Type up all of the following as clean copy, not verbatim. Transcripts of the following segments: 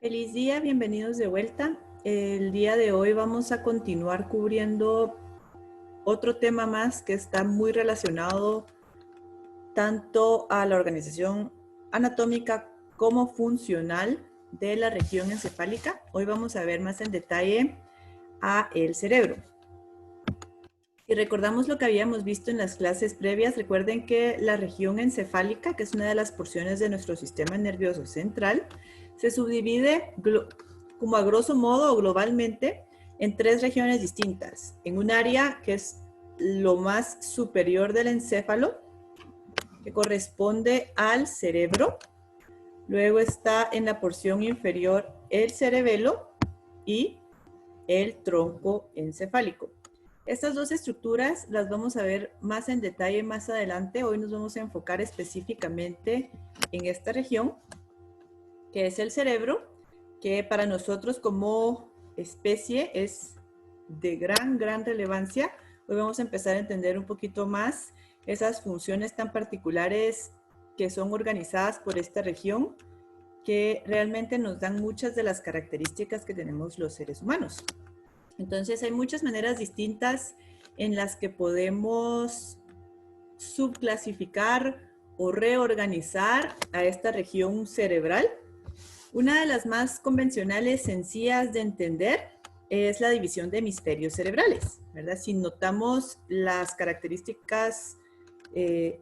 Feliz día, bienvenidos de vuelta. El día de hoy vamos a continuar cubriendo otro tema más que está muy relacionado tanto a la organización anatómica como funcional de la región encefálica. Hoy vamos a ver más en detalle a el cerebro. Si recordamos lo que habíamos visto en las clases previas, recuerden que la región encefálica, que es una de las porciones de nuestro sistema nervioso central, se subdivide como a grosso modo o globalmente en tres regiones distintas. En un área que es lo más superior del encéfalo, que corresponde al cerebro. Luego está en la porción inferior el cerebelo y el tronco encefálico. Estas dos estructuras las vamos a ver más en detalle más adelante. Hoy nos vamos a enfocar específicamente en esta región, que es el cerebro, que para nosotros como especie es de gran relevancia. Hoy vamos a empezar a entender un poquito más esas funciones tan particulares que son organizadas por esta región, que realmente nos dan muchas de las características que tenemos los seres humanos. Entonces hay muchas maneras distintas en las que podemos subclasificar o reorganizar a esta región cerebral. Una de las más convencionales, sencillas de entender, es la división de hemisferios cerebrales, ¿verdad? Si notamos las características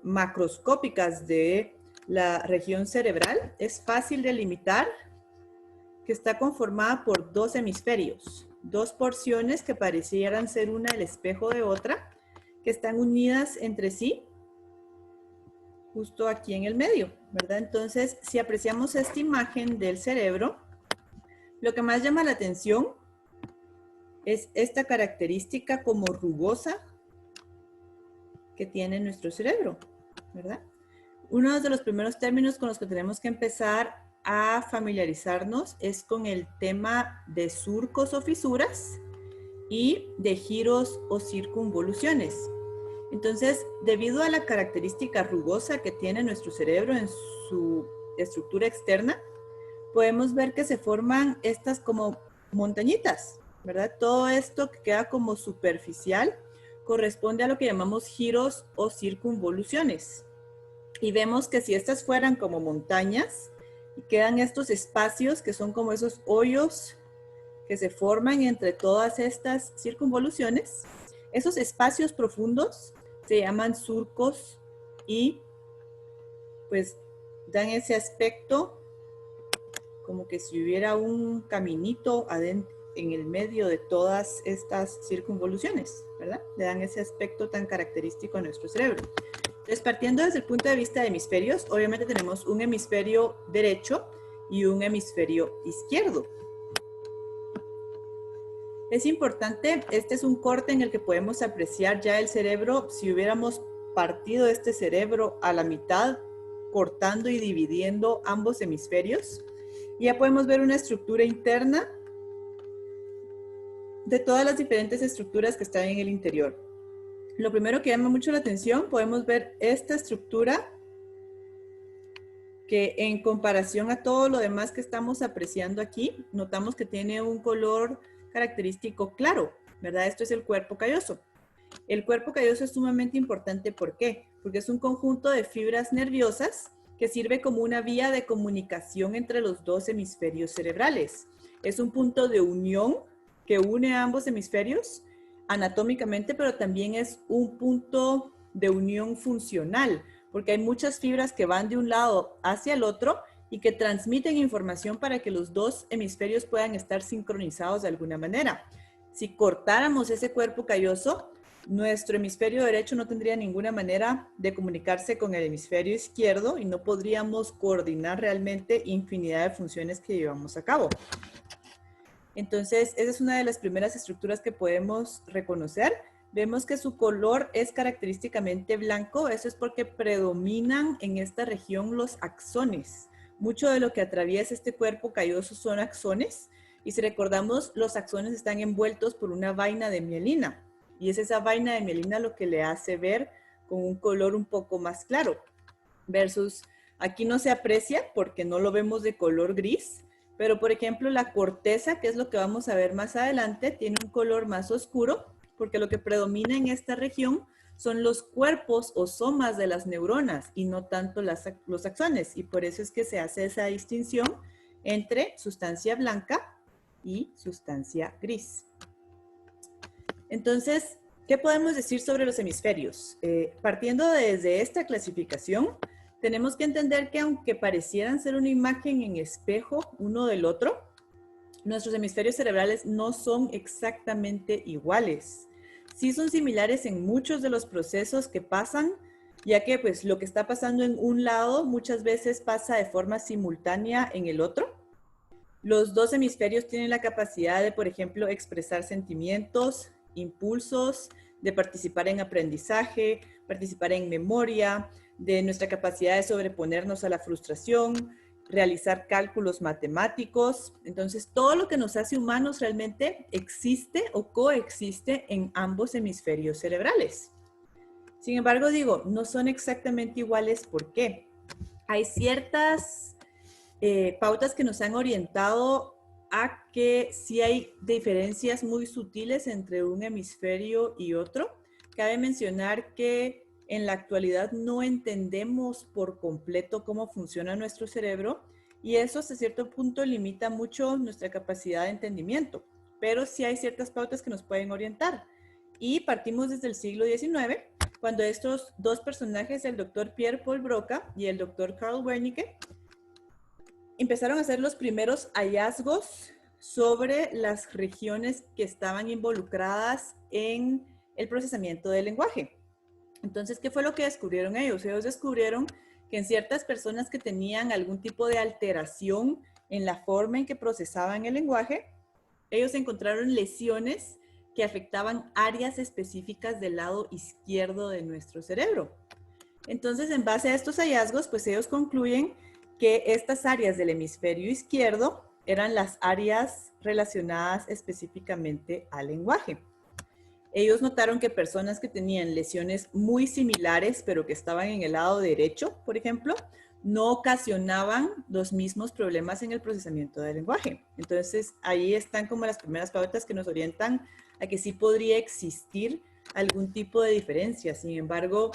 macroscópicas de la región cerebral, es fácil delimitar que está conformada por dos hemisferios, dos porciones que parecieran ser una el espejo de otra, que están unidas entre sí, justo aquí en el medio, ¿verdad? Entonces, si apreciamos esta imagen del cerebro, lo que más llama la atención es esta característica como rugosa que tiene nuestro cerebro, ¿verdad? Uno de los primeros términos con los que tenemos que empezar a familiarizarnos es con el tema de surcos o fisuras y de giros o circunvoluciones. Entonces, debido a la característica rugosa que tiene nuestro cerebro en su estructura externa, podemos ver que se forman estas como montañitas, ¿verdad? Todo esto que queda como superficial corresponde a lo que llamamos giros o circunvoluciones. Y vemos que si estas fueran como montañas, y quedan estos espacios que son como esos hoyos que se forman entre todas estas circunvoluciones, esos espacios profundos se llaman surcos y pues dan ese aspecto como que si hubiera un caminito adentro, en el medio de todas estas circunvoluciones, ¿verdad? Le dan ese aspecto tan característico a nuestro cerebro. Entonces, partiendo desde el punto de vista de hemisferios, obviamente tenemos un hemisferio derecho y un hemisferio izquierdo. Es importante, este es un corte en el que podemos apreciar ya el cerebro, si hubiéramos partido este cerebro a la mitad, cortando y dividiendo ambos hemisferios, ya podemos ver una estructura interna de todas las diferentes estructuras que están en el interior. Lo primero que llama mucho la atención, podemos ver esta estructura que en comparación a todo lo demás que estamos apreciando aquí, notamos que tiene un color característico claro, ¿verdad? Esto es el cuerpo calloso. El cuerpo calloso es sumamente importante, ¿por qué? Porque es un conjunto de fibras nerviosas que sirve como una vía de comunicación entre los dos hemisferios cerebrales. Es un punto de unión que une a ambos hemisferios anatómicamente, pero también es un punto de unión funcional, porque hay muchas fibras que van de un lado hacia el otro y que transmiten información para que los dos hemisferios puedan estar sincronizados de alguna manera. Si cortáramos ese cuerpo calloso, nuestro hemisferio derecho no tendría ninguna manera de comunicarse con el hemisferio izquierdo y no podríamos coordinar realmente infinidad de funciones que llevamos a cabo. Entonces, esa es una de las primeras estructuras que podemos reconocer. Vemos que su color es característicamente blanco. Eso es porque predominan en esta región los axones. Mucho de lo que atraviesa este cuerpo calloso son axones. Y si recordamos, los axones están envueltos por una vaina de mielina. Y es esa vaina de mielina lo que le hace ver con un color un poco más claro. Versus, aquí no se aprecia porque no lo vemos de color gris, Pero, por ejemplo, la corteza, que es lo que vamos a ver más adelante, tiene un color más oscuro, porque lo que predomina en esta región son los cuerpos o somas de las neuronas y no tanto los axones. Y por eso es que se hace esa distinción entre sustancia blanca y sustancia gris. Entonces, ¿qué podemos decir sobre los hemisferios? Partiendo desde esta clasificación, tenemos que entender que aunque parecieran ser una imagen en espejo uno del otro, nuestros hemisferios cerebrales no son exactamente iguales. Sí son similares en muchos de los procesos que pasan, ya que pues lo que está pasando en un lado muchas veces pasa de forma simultánea en el otro. Los dos hemisferios tienen la capacidad de, por ejemplo, expresar sentimientos, impulsos, de participar en aprendizaje, participar en memoria, de nuestra capacidad de sobreponernos a la frustración, realizar cálculos matemáticos. Entonces, todo lo que nos hace humanos realmente existe o coexiste en ambos hemisferios cerebrales. Sin embargo, digo, no son exactamente iguales. ¿Por qué? Hay ciertas pautas que nos han orientado a que sí hay diferencias muy sutiles entre un hemisferio y otro. Cabe mencionar que en la actualidad no entendemos por completo cómo funciona nuestro cerebro y eso hasta cierto punto limita mucho nuestra capacidad de entendimiento, pero sí hay ciertas pautas que nos pueden orientar. Y partimos desde el siglo XIX, cuando estos dos personajes, el doctor Pierre Paul Broca y el doctor Carl Wernicke, empezaron a hacer los primeros hallazgos sobre las regiones que estaban involucradas en el procesamiento del lenguaje. Entonces, ¿qué fue lo que descubrieron ellos? Ellos descubrieron que en ciertas personas que tenían algún tipo de alteración en la forma en que procesaban el lenguaje, ellos encontraron lesiones que afectaban áreas específicas del lado izquierdo de nuestro cerebro. Entonces, en base a estos hallazgos, pues ellos concluyen que estas áreas del hemisferio izquierdo eran las áreas relacionadas específicamente al lenguaje. Ellos notaron que personas que tenían lesiones muy similares, pero que estaban en el lado derecho, por ejemplo, no ocasionaban los mismos problemas en el procesamiento del lenguaje. Entonces, ahí están como las primeras pautas que nos orientan a que sí podría existir algún tipo de diferencia. Sin embargo,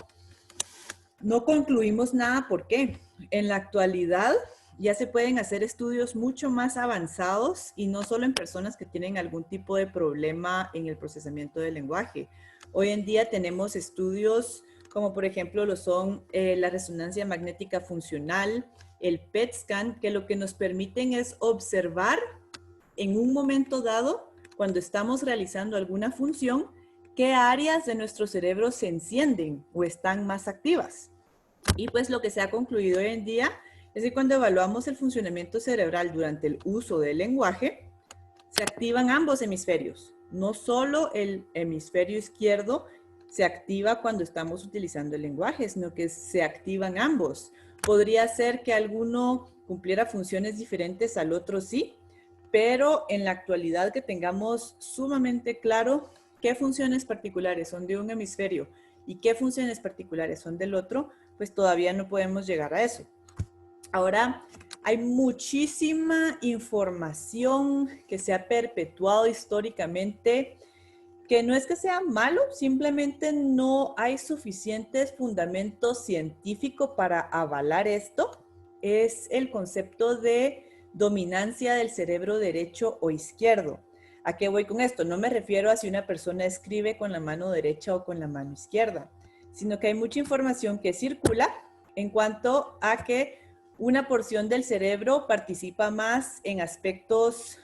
no concluimos nada. ¿Por qué? En la actualidad ya se pueden hacer estudios mucho más avanzados y no solo en personas que tienen algún tipo de problema en el procesamiento del lenguaje. Hoy en día tenemos estudios como por ejemplo lo son la resonancia magnética funcional, el PET scan, que lo que nos permiten es observar en un momento dado, cuando estamos realizando alguna función, qué áreas de nuestro cerebro se encienden o están más activas. Y pues lo que se ha concluido hoy en día es que cuando evaluamos el funcionamiento cerebral durante el uso del lenguaje, se activan ambos hemisferios. No solo el hemisferio izquierdo se activa cuando estamos utilizando el lenguaje, sino que se activan ambos. Podría ser que alguno cumpliera funciones diferentes al otro, sí, pero en la actualidad que tengamos sumamente claro qué funciones particulares son de un hemisferio y qué funciones particulares son del otro, pues todavía no podemos llegar a eso. Ahora, hay muchísima información que se ha perpetuado históricamente, que no es que sea malo, simplemente no hay suficientes fundamentos científicos para avalar esto. Es el concepto de dominancia del cerebro derecho o izquierdo. ¿A qué voy con esto? No me refiero a si una persona escribe con la mano derecha o con la mano izquierda, sino que hay mucha información que circula en cuanto a que una porción del cerebro participa más en aspectos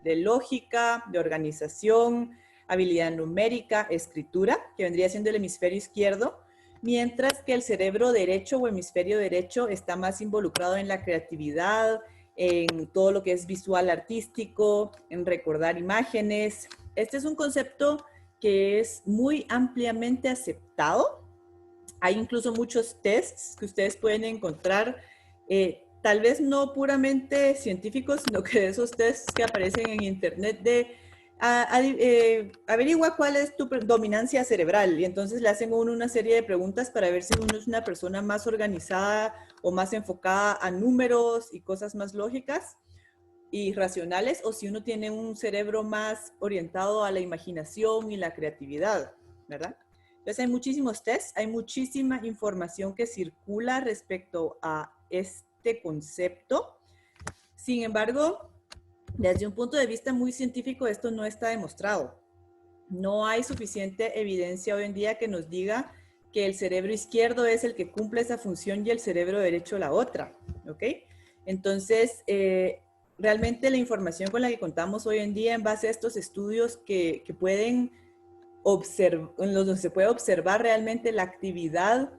de lógica, de organización, habilidad numérica, escritura, que vendría siendo el hemisferio izquierdo, mientras que el cerebro derecho o hemisferio derecho está más involucrado en la creatividad, en todo lo que es visual artístico, en recordar imágenes. Este es un concepto que es muy ampliamente aceptado. Hay incluso muchos tests que ustedes pueden encontrar, tal vez no puramente científicos, sino que de esos tests que aparecen en internet de averigua cuál es tu dominancia cerebral y entonces le hacen a uno una serie de preguntas para ver si uno es una persona más organizada o más enfocada a números y cosas más lógicas, irracionales o si uno tiene un cerebro más orientado a la imaginación y la creatividad, ¿verdad? Entonces hay muchísimos tests, hay muchísima información que circula respecto a este concepto. Sin embargo, desde un punto de vista muy científico, esto no está demostrado. No hay suficiente evidencia hoy en día que nos diga que el cerebro izquierdo es el que cumple esa función y el cerebro derecho la otra, ¿ok? Entonces, realmente la información con la que contamos hoy en día en base a estos estudios que pueden en los donde se puede observar realmente la actividad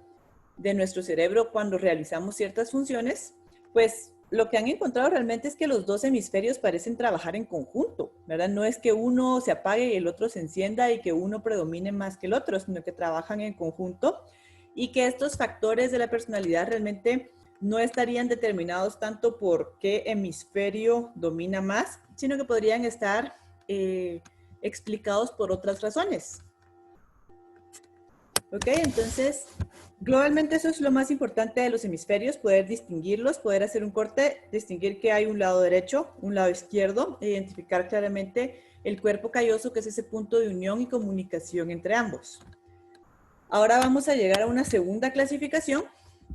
de nuestro cerebro cuando realizamos ciertas funciones, pues lo que han encontrado realmente es que los dos hemisferios parecen trabajar en conjunto, ¿verdad? No es que uno se apague y el otro se encienda y que uno predomine más que el otro, sino que trabajan en conjunto y que estos factores de la personalidad realmente no estarían determinados tanto por qué hemisferio domina más, sino que podrían estar explicados por otras razones. ¿Ok? Entonces, globalmente eso es lo más importante de los hemisferios, poder distinguirlos, poder hacer un corte, distinguir que hay un lado derecho, un lado izquierdo, e identificar claramente el cuerpo calloso, que es ese punto de unión y comunicación entre ambos. Ahora vamos a llegar a una segunda clasificación,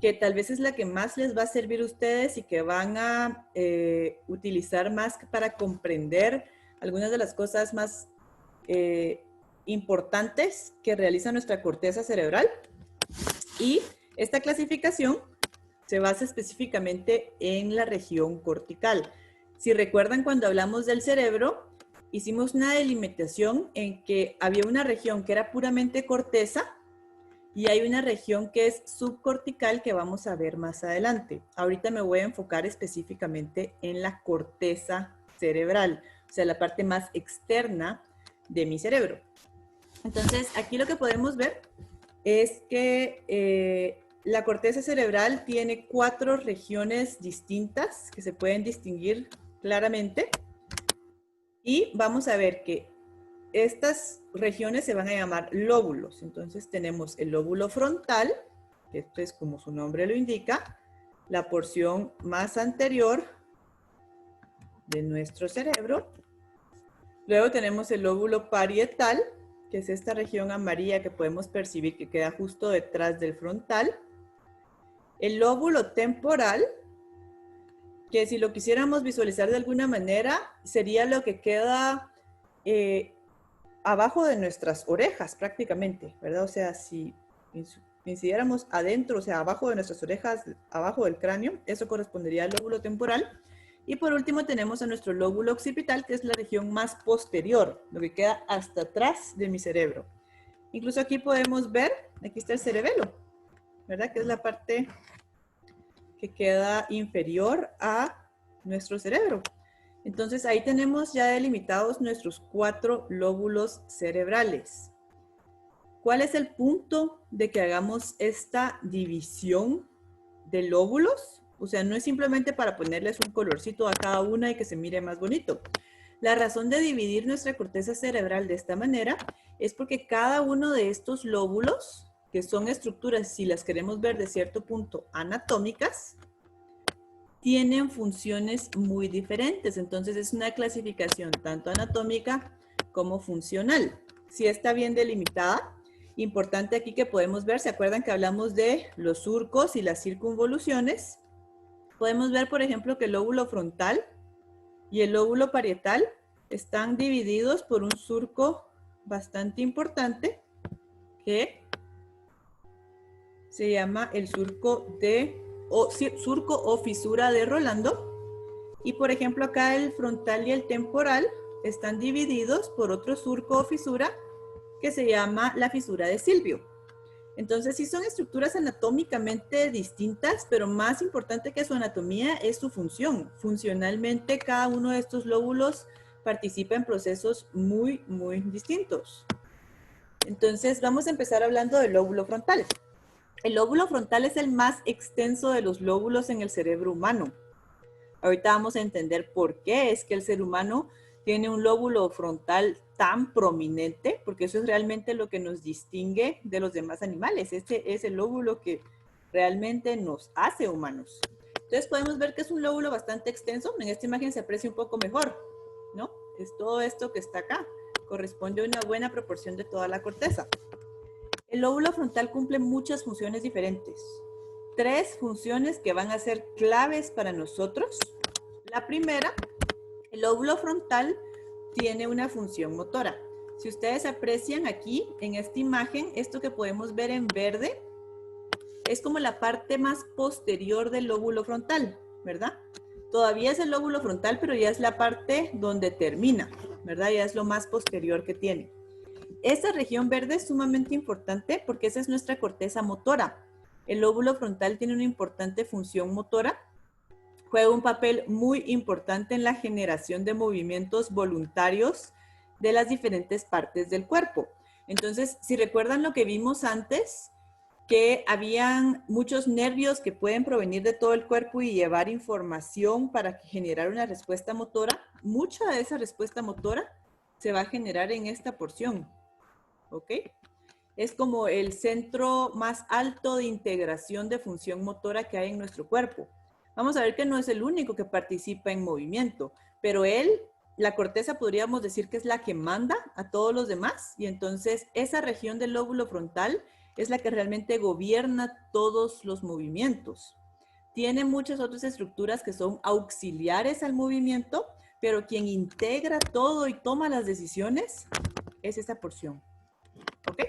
que tal vez es la que más les va a servir a ustedes y que van a utilizar más para comprender algunas de las cosas más importantes que realiza nuestra corteza cerebral. Y esta clasificación se basa específicamente en la región cortical. Si recuerdan, cuando hablamos del cerebro, hicimos una delimitación en que había una región que era puramente corteza y hay una región que es subcortical que vamos a ver más adelante. Ahorita me voy a enfocar específicamente en la corteza cerebral, o sea, la parte más externa de mi cerebro. Entonces, aquí lo que podemos ver es que la corteza cerebral tiene 4 regiones distintas que se pueden distinguir claramente. Y vamos a ver que estas regiones se van a llamar lóbulos. Entonces tenemos el lóbulo frontal, que esto es como su nombre lo indica, la porción más anterior de nuestro cerebro. Luego tenemos el lóbulo parietal, que es esta región amarilla que podemos percibir que queda justo detrás del frontal. El lóbulo temporal, que si lo quisiéramos visualizar de alguna manera, sería lo que queda abajo de nuestras orejas prácticamente, ¿verdad? O sea, si incidiéramos adentro, o sea, abajo de nuestras orejas, abajo del cráneo, eso correspondería al lóbulo temporal. Y por último tenemos a nuestro lóbulo occipital, que es la región más posterior, lo que queda hasta atrás de mi cerebro. Incluso aquí podemos ver, aquí está el cerebelo, ¿verdad? Que es la parte que queda inferior a nuestro cerebro. Entonces ahí tenemos ya delimitados nuestros 4 lóbulos cerebrales. ¿Cuál es el punto de que hagamos esta división de lóbulos? O sea, no es simplemente para ponerles un colorcito a cada una y que se mire más bonito. La razón de dividir nuestra corteza cerebral de esta manera es porque cada uno de estos lóbulos, que son estructuras, si las queremos ver de cierto punto, anatómicas, tienen funciones muy diferentes. Entonces es una clasificación tanto anatómica como funcional. Si está bien delimitada, importante aquí que podemos ver, ¿se acuerdan que hablamos de los surcos y las circunvoluciones? Podemos ver, por ejemplo, que el lóbulo frontal y el lóbulo parietal están divididos por un surco bastante importante que se llama el surco o fisura de Rolando. Y por ejemplo acá el frontal y el temporal están divididos por otro surco o fisura que se llama la fisura de Silvio. Entonces sí son estructuras anatómicamente distintas, pero más importante que su anatomía es su función. Funcionalmente cada uno de estos lóbulos participa en procesos muy, muy distintos. Entonces vamos a empezar hablando del lóbulo frontal. El lóbulo frontal es el más extenso de los lóbulos en el cerebro humano. Ahorita vamos a entender por qué es que el ser humano tiene un lóbulo frontal tan prominente, porque eso es realmente lo que nos distingue de los demás animales. Este es el lóbulo que realmente nos hace humanos. Entonces podemos ver que es un lóbulo bastante extenso. En esta imagen se aprecia un poco mejor, ¿no? Es todo esto que está acá. Corresponde a una buena proporción de toda la corteza. El lóbulo frontal cumple muchas funciones diferentes. 3 funciones que van a ser claves para nosotros. La primera, el lóbulo frontal tiene una función motora. Si ustedes aprecian aquí en esta imagen, esto que podemos ver en verde es como la parte más posterior del lóbulo frontal, ¿verdad? Todavía es el lóbulo frontal, pero ya es la parte donde termina, ¿verdad? Ya es lo más posterior que tiene. Esta región verde es sumamente importante porque esa es nuestra corteza motora. El lóbulo frontal tiene una importante función motora. Juega un papel muy importante en la generación de movimientos voluntarios de las diferentes partes del cuerpo. Entonces, si recuerdan lo que vimos antes, que habían muchos nervios que pueden provenir de todo el cuerpo y llevar información para generar una respuesta motora, mucha de esa respuesta motora se va a generar en esta porción, ¿ok? Es como el centro más alto de integración de función motora que hay en nuestro cuerpo. Vamos a ver que no es el único que participa en movimiento, pero la corteza podríamos decir que es la que manda a todos los demás, y entonces esa región del lóbulo frontal es la que realmente gobierna todos los movimientos. Tiene muchas otras estructuras que son auxiliares al movimiento, pero quien integra todo y toma las decisiones es esa porción. ¿Ok?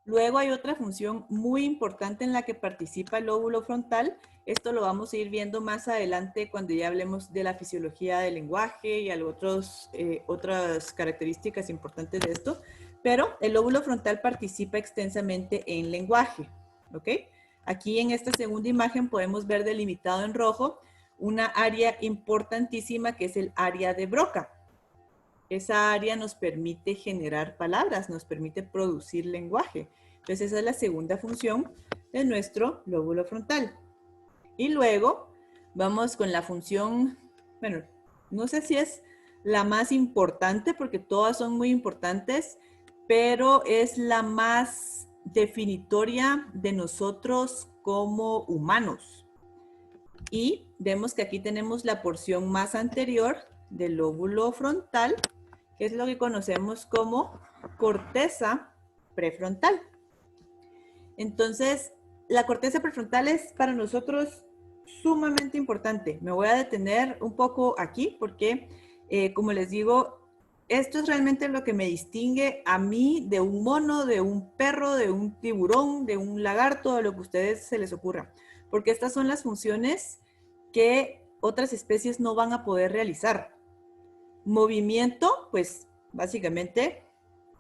Luego hay otra función muy importante en la que participa el lóbulo frontal. Esto lo vamos a ir viendo más adelante cuando ya hablemos de la fisiología del lenguaje y otras características importantes de esto. Pero el lóbulo frontal participa extensamente en lenguaje, ¿ok? Aquí en esta segunda imagen podemos ver delimitado en rojo una área importantísima que es el área de Broca. Esa área nos permite generar palabras, nos permite producir lenguaje. Entonces esa es la segunda función de nuestro lóbulo frontal. Y luego vamos con la función, bueno, no sé si es la más importante porque todas son muy importantes, pero es la más definitoria de nosotros como humanos. Y vemos que aquí tenemos la porción más anterior del lóbulo frontal, que es lo que conocemos como corteza prefrontal. Entonces, la corteza prefrontal es para nosotros sumamente importante. Me voy a detener un poco aquí porque, como les digo, esto es realmente lo que me distingue a mí de un mono, de un perro, de un tiburón, de un lagarto, de lo que a ustedes se les ocurra. Porque estas son las funciones que otras especies no van a poder realizar. Movimiento, pues básicamente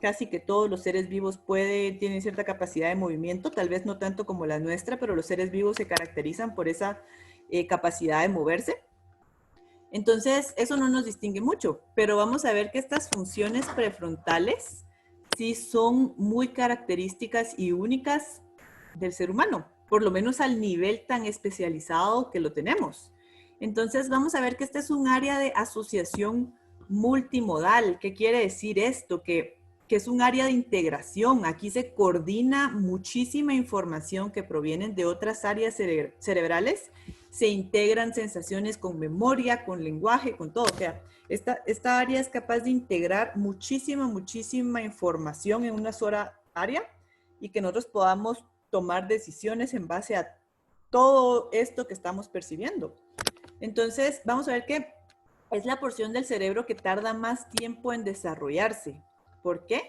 casi que todos los seres vivos tienen cierta capacidad de movimiento, tal vez no tanto como la nuestra, pero los seres vivos se caracterizan por esa capacidad de moverse. Entonces, eso no nos distingue mucho, pero vamos a ver que estas funciones prefrontales sí son muy características y únicas del ser humano, por lo menos al nivel tan especializado que lo tenemos. Entonces, vamos a ver que este es un área de asociación multimodal. ¿Qué quiere decir esto? Que es un área de integración. Aquí se coordina muchísima información que provienen de otras áreas cerebrales. Se integran sensaciones con memoria, con lenguaje, con todo. O sea, esta área es capaz de integrar muchísima información en una sola área y que nosotros podamos tomar decisiones en base a todo esto que estamos percibiendo. Entonces, vamos a ver que es la porción del cerebro que tarda más tiempo en desarrollarse. ¿Por qué?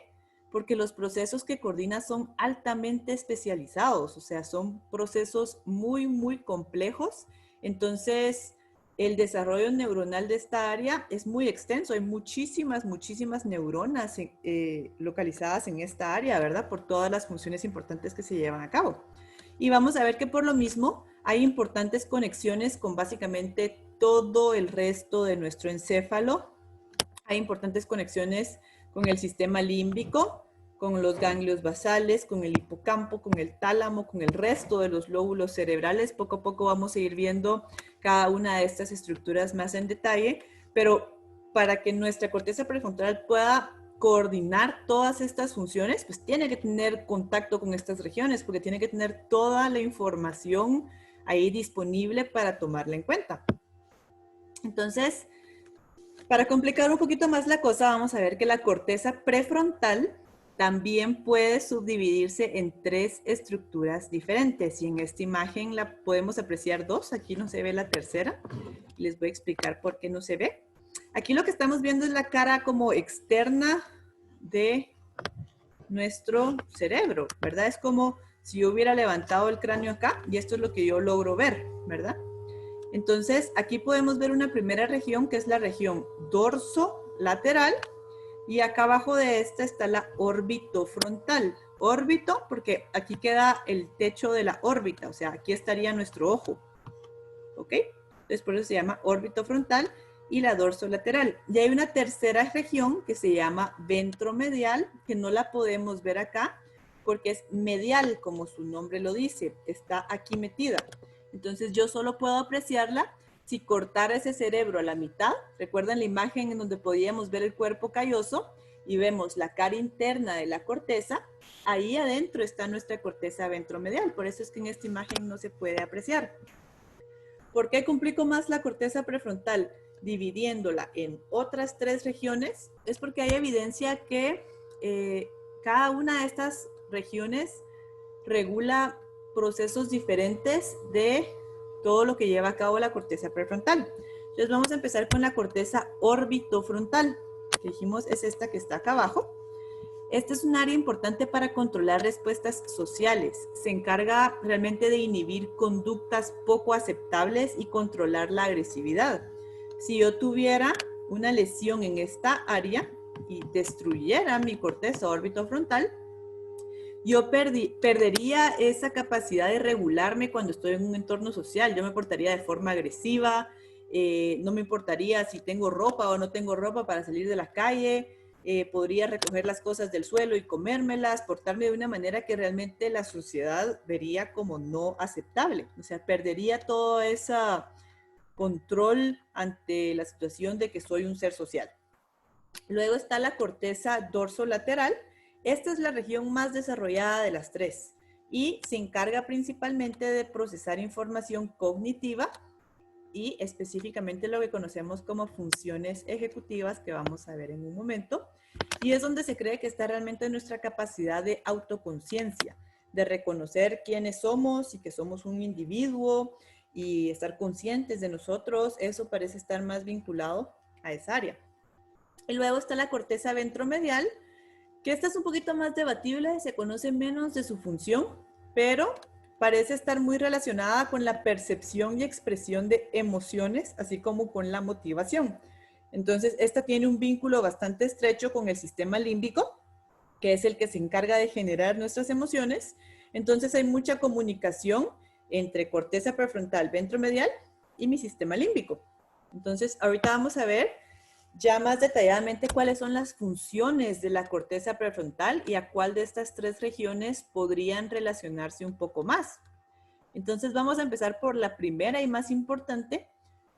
Porque los procesos que coordina son altamente especializados, o sea, son procesos muy complejos. Entonces, el desarrollo neuronal de esta área es muy extenso. Hay muchísimas neuronas localizadas en esta área, ¿verdad? Por todas las funciones importantes que se llevan a cabo. Y vamos a ver que por lo mismo hay importantes conexiones con básicamente todo el resto de nuestro encéfalo. Hay importantes conexiones con el sistema límbico, con los ganglios basales, con el hipocampo, con el tálamo, con el resto de los lóbulos cerebrales. Poco a poco vamos a ir viendo cada una de estas estructuras más en detalle, pero para que nuestra corteza prefrontal pueda coordinar todas estas funciones, pues tiene que tener contacto con estas regiones, porque tiene que tener toda la información ahí disponible para tomarla en cuenta. Entonces, para complicar un poquito más la cosa, vamos a ver que la corteza prefrontal también puede subdividirse en 3 estructuras diferentes. Y en esta imagen la podemos apreciar 2. Aquí no se ve la tercera. Les voy a explicar por qué no se ve. Aquí lo que estamos viendo es la cara como externa de nuestro cerebro, ¿verdad? Es como si yo hubiera levantado el cráneo acá y esto es lo que yo logro ver, ¿verdad? Entonces, aquí podemos ver una primera región que es la región dorsolateral y acá abajo de esta está la orbitofrontal. Órbito porque aquí queda el techo de la órbita, o sea, aquí estaría nuestro ojo, ¿ok? Entonces, por eso se llama orbitofrontal y la dorsolateral. Y hay una tercera región que se llama ventromedial, que no la podemos ver acá porque es medial, como su nombre lo dice, está aquí metida. Entonces yo solo puedo apreciarla si cortara ese cerebro a la mitad. ¿Recuerdan la imagen en donde podíamos ver el cuerpo calloso y vemos la cara interna de la corteza? Ahí adentro está nuestra corteza ventromedial, por eso es que en esta imagen no se puede apreciar. ¿Por qué complico más la corteza prefrontal dividiéndola en otras 3 regiones? Es porque hay evidencia que cada una de estas regiones regula procesos diferentes de todo lo que lleva a cabo la corteza prefrontal. Entonces vamos a empezar con la corteza orbitofrontal, que dijimos es esta que está acá abajo. Este es un área importante para controlar respuestas sociales. Se encarga realmente de inhibir conductas poco aceptables y controlar la agresividad. Si yo tuviera una lesión en esta área y destruyera mi corteza orbitofrontal, yo perdería esa capacidad de regularme cuando estoy en un entorno social. Yo me portaría de forma agresiva, no me importaría si tengo ropa o no tengo ropa para salir de la calle, podría recoger las cosas del suelo y comérmelas, portarme de una manera que realmente la sociedad vería como no aceptable. O sea, perdería todo ese control ante la situación de que soy un ser social. Luego está la corteza dorsolateral. Esta es la región más desarrollada de las 3 y se encarga principalmente de procesar información cognitiva y específicamente lo que conocemos como funciones ejecutivas que vamos a ver en un momento. Y es donde se cree que está realmente nuestra capacidad de autoconciencia, de reconocer quiénes somos y que somos un individuo y estar conscientes de nosotros. Eso parece estar más vinculado a esa área. Y luego está la corteza ventromedial, que esta es un poquito más debatible, se conoce menos de su función, pero parece estar muy relacionada con la percepción y expresión de emociones, así como con la motivación. Entonces, esta tiene un vínculo bastante estrecho con el sistema límbico, que es el que se encarga de generar nuestras emociones. Entonces, hay mucha comunicación entre corteza prefrontal ventromedial y mi sistema límbico. Entonces, ahorita vamos a ver ya más detalladamente cuáles son las funciones de la corteza prefrontal y a cuál de estas 3 regiones podrían relacionarse un poco más. Entonces vamos a empezar por la primera y más importante,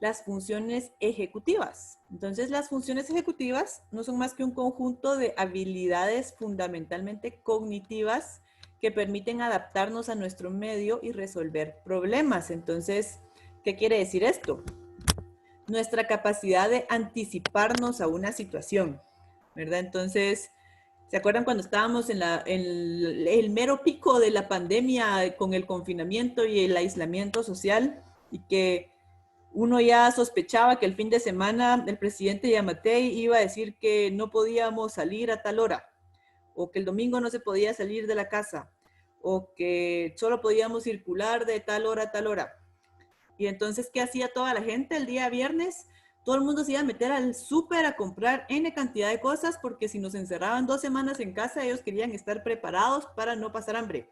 las funciones ejecutivas. Entonces las funciones ejecutivas no son más que un conjunto de habilidades fundamentalmente cognitivas que permiten adaptarnos a nuestro medio y resolver problemas. Entonces, ¿qué quiere decir esto? Nuestra capacidad de anticiparnos a una situación, ¿verdad? Entonces, ¿se acuerdan cuando estábamos en el mero pico de la pandemia con el confinamiento y el aislamiento social y que uno ya sospechaba que el fin de semana el presidente Yamatei iba a decir que no podíamos salir a tal hora o que el domingo no se podía salir de la casa o que solo podíamos circular de tal hora a tal hora? Y entonces, ¿qué hacía toda la gente el día viernes? Todo el mundo se iba a meter al súper a comprar N cantidad de cosas porque si nos encerraban 2 semanas en casa, ellos querían estar preparados para no pasar hambre.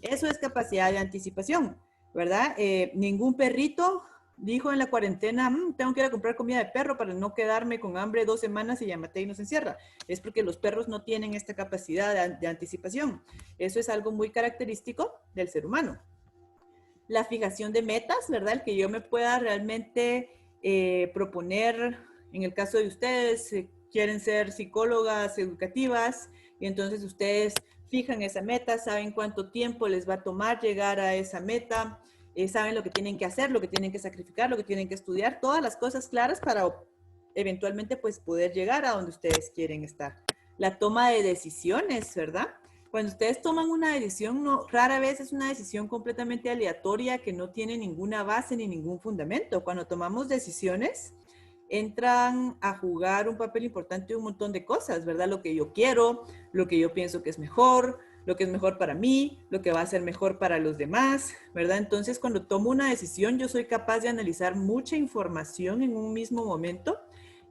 Eso es capacidad de anticipación, ¿verdad? Ningún perrito dijo en la cuarentena, tengo que ir a comprar comida de perro para no quedarme con hambre 2 semanas y Yamatei nos encierra. Es porque los perros no tienen esta capacidad de anticipación. Eso es algo muy característico del ser humano. La fijación de metas, ¿verdad? El que yo me pueda realmente proponer, en el caso de ustedes, quieren ser psicólogas educativas y entonces ustedes fijan esa meta, saben cuánto tiempo les va a tomar llegar a esa meta, saben lo que tienen que hacer, lo que tienen que sacrificar, lo que tienen que estudiar, todas las cosas claras para eventualmente pues poder llegar a donde ustedes quieren estar. La toma de decisiones, ¿verdad? Cuando ustedes toman una decisión, no, rara vez es una decisión completamente aleatoria que no tiene ninguna base ni ningún fundamento. Cuando tomamos decisiones, entran a jugar un papel importante un montón de cosas, ¿verdad? Lo que yo quiero, lo que yo pienso que es mejor, lo que es mejor para mí, lo que va a ser mejor para los demás, ¿verdad? Entonces, cuando tomo una decisión, yo soy capaz de analizar mucha información en un mismo momento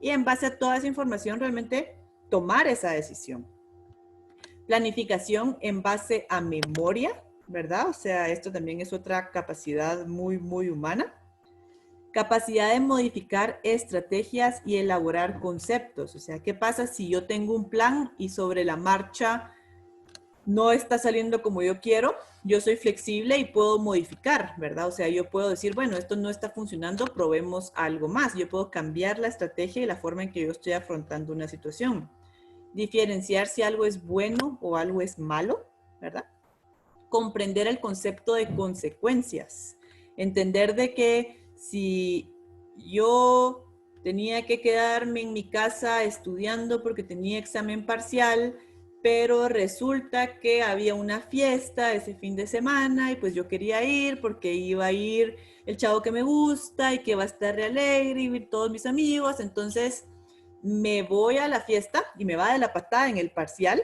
y en base a toda esa información realmente tomar esa decisión. Planificación en base a memoria, ¿verdad? O sea, esto también es otra capacidad muy, muy humana. Capacidad de modificar estrategias y elaborar conceptos. O sea, ¿qué pasa si yo tengo un plan y sobre la marcha no está saliendo como yo quiero? Yo soy flexible y puedo modificar, ¿verdad? O sea, yo puedo decir, bueno, esto no está funcionando, probemos algo más. Yo puedo cambiar la estrategia y la forma en que yo estoy afrontando una situación. Diferenciar si algo es bueno o algo es malo, ¿verdad? Comprender el concepto de consecuencias. Entender de que si yo tenía que quedarme en mi casa estudiando porque tenía examen parcial, pero resulta que había una fiesta ese fin de semana y pues yo quería ir porque iba a ir el chavo que me gusta y que va a estar re alegre y todos mis amigos, entonces me voy a la fiesta y me va de la patada en el parcial.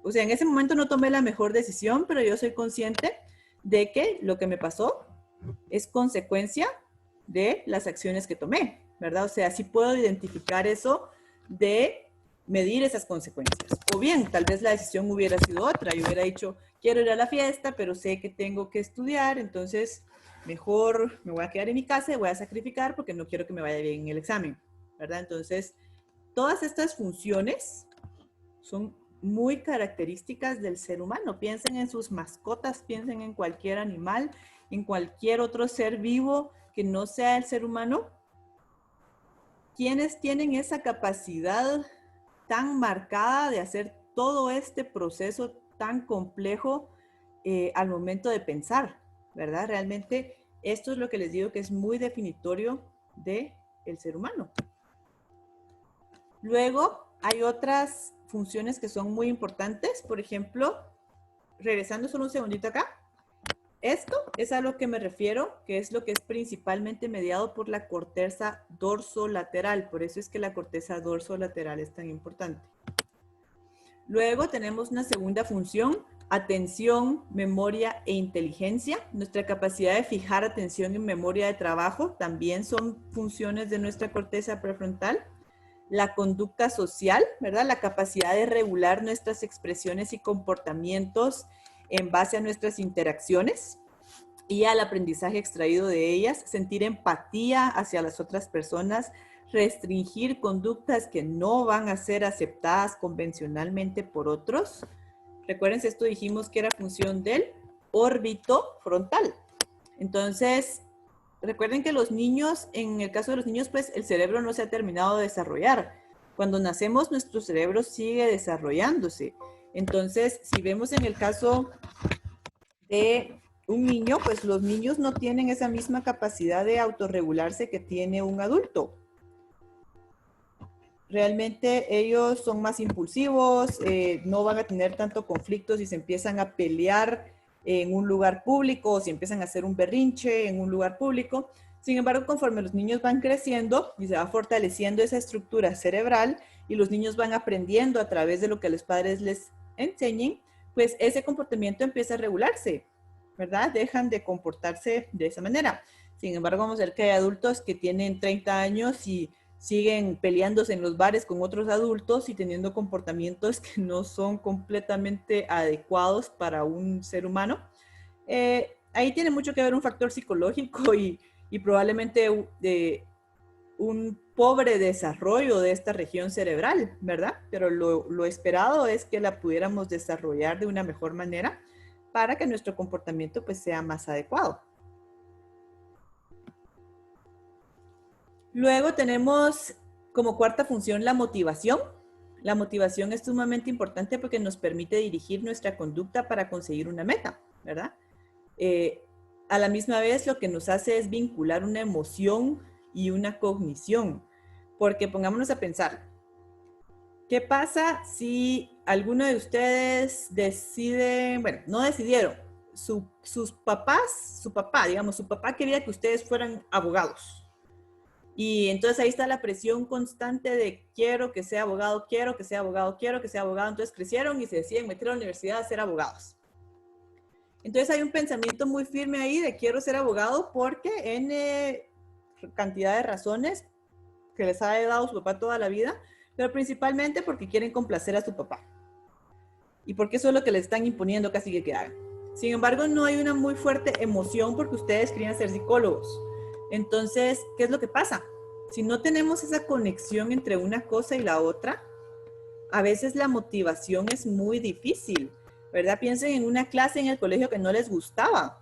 O sea, en ese momento no tomé la mejor decisión, pero yo soy consciente de que lo que me pasó es consecuencia de las acciones que tomé, ¿verdad? O sea, sí puedo identificar eso de medir esas consecuencias. O bien, tal vez la decisión hubiera sido otra. Yo hubiera dicho, quiero ir a la fiesta, pero sé que tengo que estudiar, entonces mejor me voy a quedar en mi casa y voy a sacrificar porque no quiero que me vaya bien en el examen, ¿verdad? Entonces, todas estas funciones son muy características del ser humano. Piensen en sus mascotas, piensen en cualquier animal, en cualquier otro ser vivo que no sea el ser humano. ¿Quiénes tienen esa capacidad tan marcada de hacer todo este proceso tan complejo al momento de pensar, ¿verdad? Realmente esto es lo que les digo que es muy definitorio del ser humano. Luego, hay otras funciones que son muy importantes. Por ejemplo, regresando solo un segundito acá. Esto es a lo que me refiero, que es lo que es principalmente mediado por la corteza dorsolateral. Por eso es que la corteza dorsolateral es tan importante. Luego tenemos una segunda función, atención, memoria e inteligencia. Nuestra capacidad de fijar atención y memoria de trabajo también son funciones de nuestra corteza prefrontal. La conducta social, ¿verdad? La capacidad de regular nuestras expresiones y comportamientos en base a nuestras interacciones y al aprendizaje extraído de ellas, sentir empatía hacia las otras personas, restringir conductas que no van a ser aceptadas convencionalmente por otros. Recuerden, esto dijimos que era función del órbito frontal. Entonces, recuerden que los niños, en el caso de los niños, pues el cerebro no se ha terminado de desarrollar. Cuando nacemos, nuestro cerebro sigue desarrollándose. Entonces, si vemos en el caso de un niño, pues los niños no tienen esa misma capacidad de autorregularse que tiene un adulto. Realmente ellos son más impulsivos, no van a tener tanto conflicto si se empiezan a pelear en un lugar público o si empiezan a hacer un berrinche en un lugar público. Sin embargo, conforme los niños van creciendo y se va fortaleciendo esa estructura cerebral y los niños van aprendiendo a través de lo que los padres les enseñen, pues ese comportamiento empieza a regularse, ¿verdad? Dejan de comportarse de esa manera. Sin embargo, vamos a ver que hay adultos que tienen 30 años y siguen peleándose en los bares con otros adultos y teniendo comportamientos que no son completamente adecuados para un ser humano. Ahí tiene mucho que ver un factor psicológico y probablemente un pobre desarrollo de esta región cerebral, ¿verdad? Pero lo esperado es que la pudiéramos desarrollar de una mejor manera para que nuestro comportamiento pues sea más adecuado. Luego tenemos como cuarta función la motivación. La motivación es sumamente importante porque nos permite dirigir nuestra conducta para conseguir una meta, ¿verdad? a la misma vez lo que nos hace es vincular una emoción y una cognición. Porque pongámonos a pensar, ¿qué pasa si alguno de ustedes decide, bueno, no decidieron, sus papás, su papá quería que ustedes fueran abogados? Y entonces ahí está la presión constante de quiero que sea abogado, quiero que sea abogado, quiero que sea abogado. Entonces crecieron y se deciden meter a la universidad a ser abogados. Entonces hay un pensamiento muy firme ahí de quiero ser abogado porque N cantidad de razones que les ha dado su papá toda la vida, pero principalmente porque quieren complacer a su papá. Y porque eso es lo que les están imponiendo casi que hagan. Sin embargo, no hay una muy fuerte emoción porque ustedes querían ser psicólogos. Entonces, ¿qué es lo que pasa? Si no tenemos esa conexión entre una cosa y la otra, a veces la motivación es muy difícil, ¿verdad? Piensen en una clase en el colegio que no les gustaba.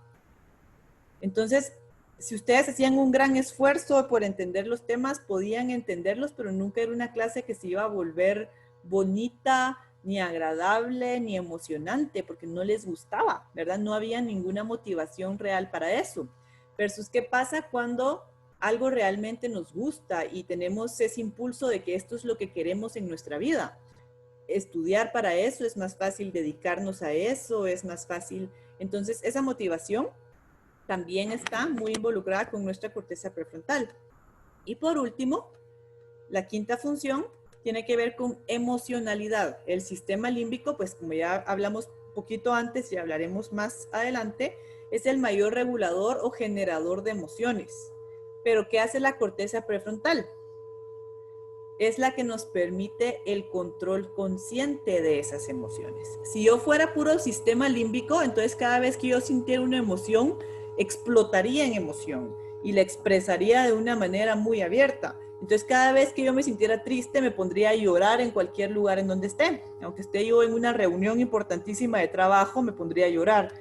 Entonces, si ustedes hacían un gran esfuerzo por entender los temas, podían entenderlos, pero nunca era una clase que se iba a volver bonita, ni agradable, ni emocionante, porque no les gustaba, ¿verdad? No había ninguna motivación real para eso. Versus, ¿qué pasa cuando algo realmente nos gusta y tenemos ese impulso de que esto es lo que queremos en nuestra vida? Estudiar para eso, es más fácil dedicarnos a eso, es más fácil. Entonces, esa motivación también está muy involucrada con nuestra corteza prefrontal. Y por último, la quinta función tiene que ver con emocionalidad. El sistema límbico, pues como ya hablamos un poquito antes y hablaremos más adelante, es el mayor regulador o generador de emociones. Pero ¿qué hace la corteza prefrontal? Es la que nos permite el control consciente de esas emociones. Si yo fuera puro sistema límbico, entonces cada vez que yo sintiera una emoción, explotaría en emoción y la expresaría de una manera muy abierta. Entonces cada vez que yo me sintiera triste, me pondría a llorar en cualquier lugar en donde esté. Aunque esté yo en una reunión importantísima de trabajo, me pondría a llorar,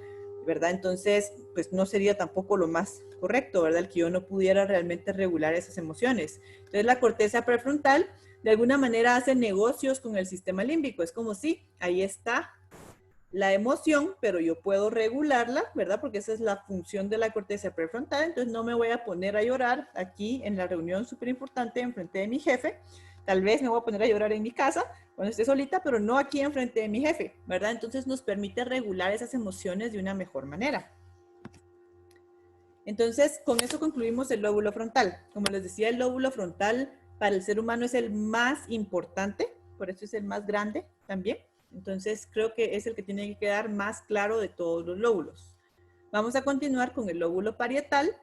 ¿verdad? Entonces, pues no sería tampoco lo más correcto, ¿verdad? El que yo no pudiera realmente regular esas emociones. Entonces la corteza prefrontal de alguna manera hace negocios con el sistema límbico. Es como si ahí está la emoción, pero yo puedo regularla, ¿verdad? Porque esa es la función de la corteza prefrontal. Entonces no me voy a poner a llorar aquí en la reunión súper importante en frente de mi jefe. Tal vez me voy a poner a llorar en mi casa cuando esté solita, pero no aquí en frente de mi jefe, ¿verdad? Entonces nos permite regular esas emociones de una mejor manera. Entonces, con eso concluimos el lóbulo frontal. Como les decía, el lóbulo frontal para el ser humano es el más importante, por eso es el más grande también. Entonces, creo que es el que tiene que quedar más claro de todos los lóbulos. Vamos a continuar con el lóbulo parietal.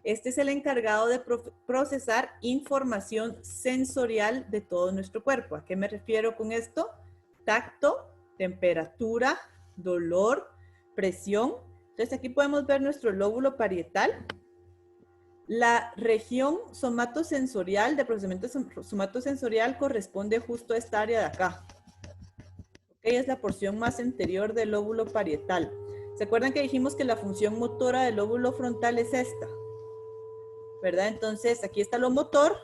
Este es el encargado de procesar información sensorial de todo nuestro cuerpo. ¿A qué me refiero con esto? Tacto, temperatura, dolor, presión. Entonces aquí podemos ver nuestro lóbulo parietal. La región somatosensorial, de procesamiento somatosensorial, corresponde justo a esta área de acá. Okay, es la porción más anterior del lóbulo parietal. ¿Se acuerdan que dijimos que la función motora del lóbulo frontal es esta? ¿Verdad? Entonces aquí está lo motor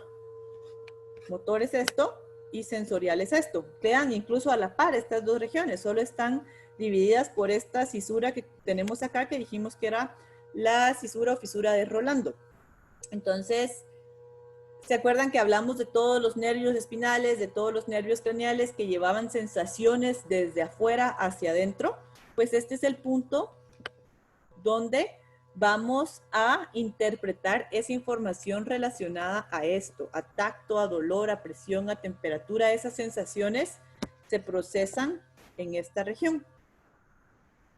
es esto y sensorial es esto. Quedan incluso a la par estas dos regiones, solo están divididas por esta cisura que tenemos acá, que dijimos que era la cisura o fisura de Rolando. Entonces, ¿se acuerdan que hablamos de todos los nervios espinales, de todos los nervios craneales que llevaban sensaciones desde afuera hacia adentro? Pues este es el punto donde vamos a interpretar esa información relacionada a esto, a tacto, a dolor, a presión, a temperatura. Esas sensaciones se procesan en esta región.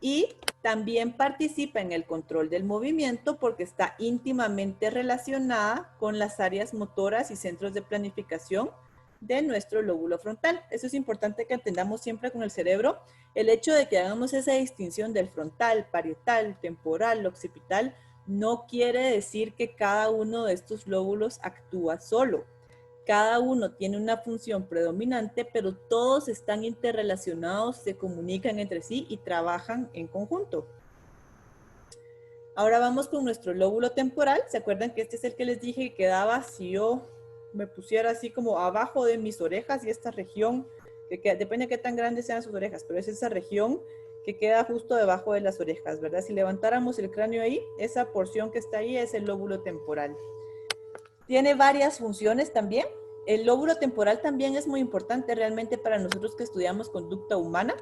Y también participa en el control del movimiento porque está íntimamente relacionada con las áreas motoras y centros de planificación de nuestro lóbulo frontal. Eso es importante que entendamos siempre con el cerebro. El hecho de que hagamos esa distinción del frontal, parietal, temporal, occipital, no quiere decir que cada uno de estos lóbulos actúa solo. Cada uno tiene una función predominante, pero todos están interrelacionados, se comunican entre sí y trabajan en conjunto. Ahora vamos con nuestro lóbulo temporal. ¿Se acuerdan que este es el que les dije que quedaba si yo me pusiera así como abajo de mis orejas y esta región, que depende de qué tan grandes sean sus orejas, pero es esa región que queda justo debajo de las orejas, ¿verdad? Si levantáramos el cráneo ahí, esa porción que está ahí es el lóbulo temporal. Tiene varias funciones también. El lóbulo temporal también es muy importante realmente para nosotros que estudiamos conducta humana.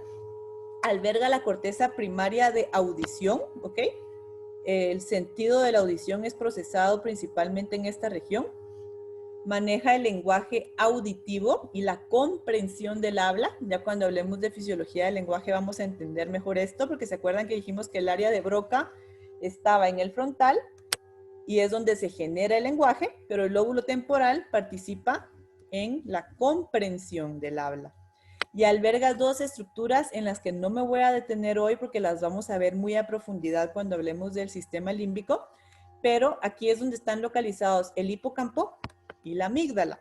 Alberga la corteza primaria de audición, ¿ok? El sentido de la audición es procesado principalmente en esta región. Maneja el lenguaje auditivo y la comprensión del habla. Ya cuando hablemos de fisiología del lenguaje vamos a entender mejor esto, porque se acuerdan que dijimos que el área de Broca estaba en el frontal y es donde se genera el lenguaje, pero el lóbulo temporal participa en la comprensión del habla. Y alberga dos estructuras en las que no me voy a detener hoy porque las vamos a ver muy a profundidad cuando hablemos del sistema límbico, pero aquí es donde están localizados el hipocampo y la amígdala.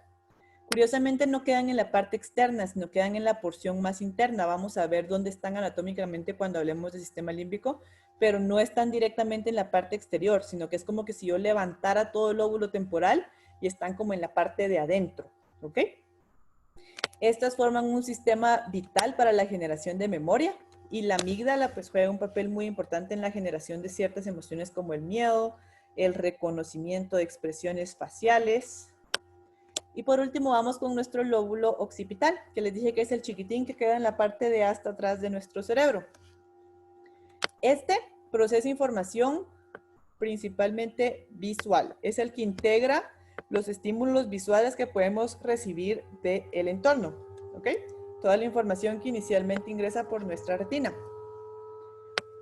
Curiosamente no quedan en la parte externa, sino quedan en la porción más interna. Vamos a ver dónde están anatómicamente cuando hablemos del sistema límbico, pero no están directamente en la parte exterior, sino que es como que si yo levantara todo el lóbulo temporal y están como en la parte de adentro, ¿ok? Estas forman un sistema vital para la generación de memoria y la amígdala pues juega un papel muy importante en la generación de ciertas emociones como el miedo, el reconocimiento de expresiones faciales. Y por último vamos con nuestro lóbulo occipital, que les dije que es el chiquitín que queda en la parte de hasta atrás de nuestro cerebro. Este procesa información principalmente visual. Es el que integra los estímulos visuales que podemos recibir del entorno, ¿ok? Toda la información que inicialmente ingresa por nuestra retina.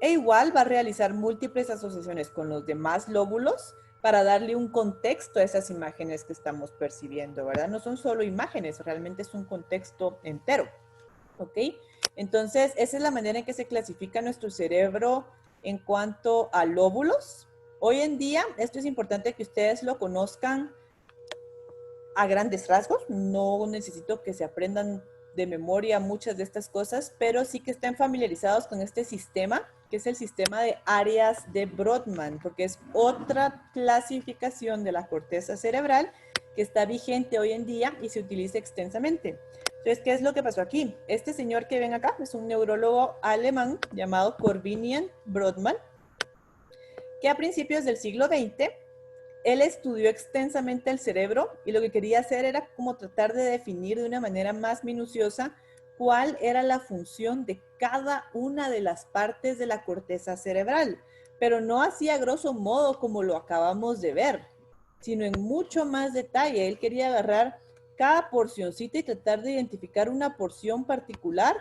E igual va a realizar múltiples asociaciones con los demás lóbulos para darle un contexto a esas imágenes que estamos percibiendo, ¿verdad? No son solo imágenes, realmente es un contexto entero, ¿ok? Entonces, esa es la manera en que se clasifica nuestro cerebro en cuanto a lóbulos. Hoy en día, esto es importante que ustedes lo conozcan a grandes rasgos. No necesito que se aprendan de memoria muchas de estas cosas, pero sí que estén familiarizados con este sistema, que es el sistema de áreas de Brodmann, porque es otra clasificación de la corteza cerebral que está vigente hoy en día y se utiliza extensamente. Entonces, ¿qué es lo que pasó aquí? Este señor que ven acá es un neurólogo alemán llamado Corbinian Brodmann, que a principios del siglo XX él estudió extensamente el cerebro y lo que quería hacer era como tratar de definir de una manera más minuciosa cuál era la función de cada una de las partes de la corteza cerebral, pero no así a grosso modo como lo acabamos de ver, sino en mucho más detalle. Él quería agarrar cada porcioncita y tratar de identificar una porción particular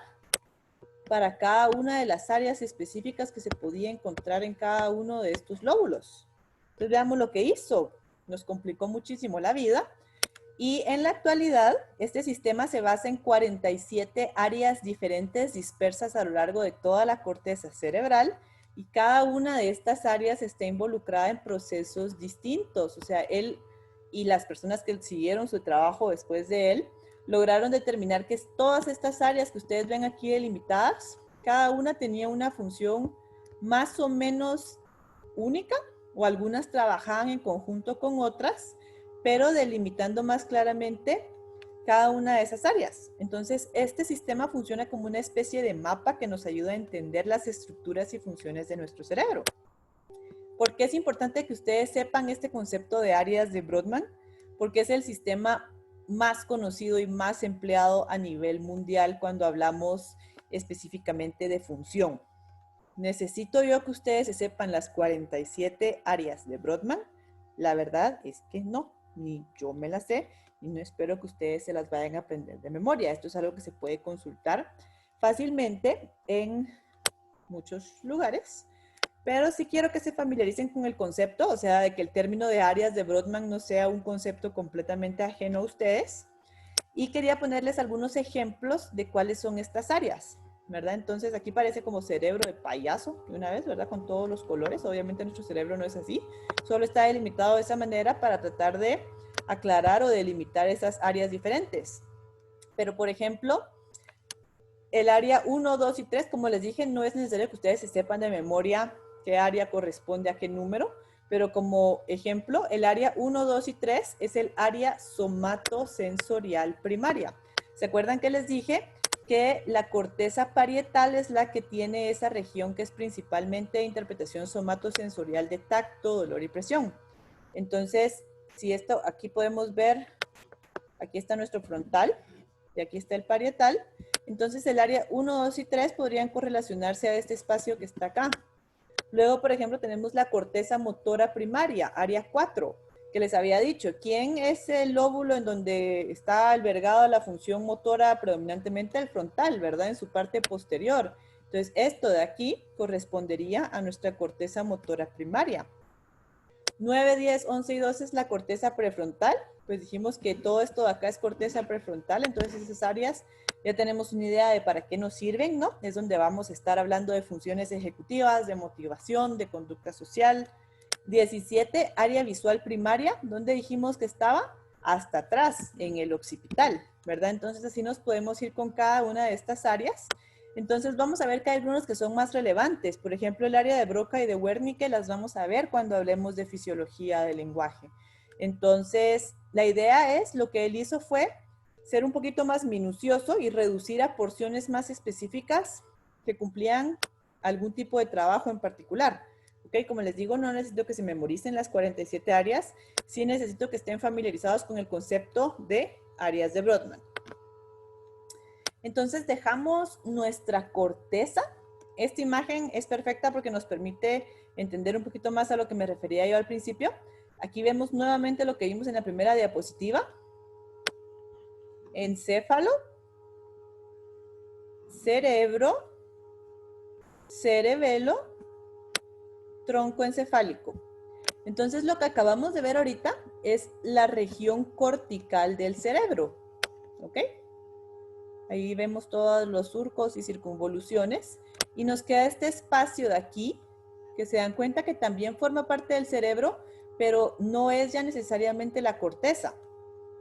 para cada una de las áreas específicas que se podía encontrar en cada uno de estos lóbulos. Entonces veamos lo que hizo. Nos complicó muchísimo la vida. Y en la actualidad, este sistema se basa en 47 áreas diferentes dispersas a lo largo de toda la corteza cerebral y cada una de estas áreas está involucrada en procesos distintos. O sea, él y las personas que siguieron su trabajo después de él lograron determinar que todas estas áreas que ustedes ven aquí delimitadas, cada una tenía una función más o menos única, o algunas trabajaban en conjunto con otras, pero delimitando más claramente cada una de esas áreas. Entonces, este sistema funciona como una especie de mapa que nos ayuda a entender las estructuras y funciones de nuestro cerebro. ¿Por qué es importante que ustedes sepan este concepto de áreas de Brodmann? Porque es el sistema más conocido y más empleado a nivel mundial cuando hablamos específicamente de función. ¿Necesito yo que ustedes se sepan las 47 áreas de Brodmann? La verdad es que no, ni yo me las sé y no espero que ustedes se las vayan a aprender de memoria. Esto es algo que se puede consultar fácilmente en muchos lugares, pero sí quiero que se familiaricen con el concepto, o sea, de que el término de áreas de Brodmann no sea un concepto completamente ajeno a ustedes. Y quería ponerles algunos ejemplos de cuáles son estas áreas, ¿verdad? Entonces aquí parece como cerebro de payaso, de una vez, ¿verdad? Con todos los colores. Obviamente nuestro cerebro no es así. Solo está delimitado de esa manera para tratar de aclarar o delimitar esas áreas diferentes. Pero, por ejemplo, el área 1, 2 y 3, como les dije, no es necesario que ustedes se sepan de memoria qué área corresponde a qué número, pero como ejemplo, el área 1, 2 y 3 es el área somatosensorial primaria. ¿Se acuerdan que les dije que la corteza parietal es la que tiene esa región que es principalmente de interpretación somatosensorial de tacto, dolor y presión. Entonces, si esto, aquí podemos ver, aquí está nuestro frontal y aquí está el parietal. Entonces, el área 1, 2 y 3 podrían correlacionarse a este espacio que está acá. Luego, por ejemplo, tenemos la corteza motora primaria, área 4, que les había dicho. ¿Quién es el lóbulo en donde está albergada la función motora predominantemente el frontal, verdad? En su parte posterior. Entonces, esto de aquí correspondería a nuestra corteza motora primaria. 9, 10, 11 y 12 es la corteza prefrontal. Pues dijimos que todo esto de acá es corteza prefrontal, entonces esas áreas ya tenemos una idea de para qué nos sirven, ¿no? Es donde vamos a estar hablando de funciones ejecutivas, de motivación, de conducta social. 17, área visual primaria, donde dijimos que estaba hasta atrás, en el occipital, ¿verdad? Entonces así nos podemos ir con cada una de estas áreas. Entonces vamos a ver que hay algunos que son más relevantes. Por ejemplo, el área de Broca y de Wernicke las vamos a ver cuando hablemos de fisiología del lenguaje. Entonces, la idea es, lo que él hizo fue ser un poquito más minucioso y reducir a porciones más específicas que cumplían algún tipo de trabajo en particular. ¿Ok? Como les digo, no necesito que se memoricen las 47 áreas, sí necesito que estén familiarizados con el concepto de áreas de Brodmann. Entonces dejamos nuestra corteza. Esta imagen es perfecta porque nos permite entender un poquito más a lo que me refería yo al principio. Aquí vemos nuevamente lo que vimos en la primera diapositiva. Encéfalo, cerebro, cerebelo, tronco encefálico. Entonces lo que acabamos de ver ahorita es la región cortical del cerebro. ¿Ok? Ahí vemos todos los surcos y circunvoluciones. Y nos queda este espacio de aquí, que se dan cuenta que también forma parte del cerebro, pero no es ya necesariamente la corteza.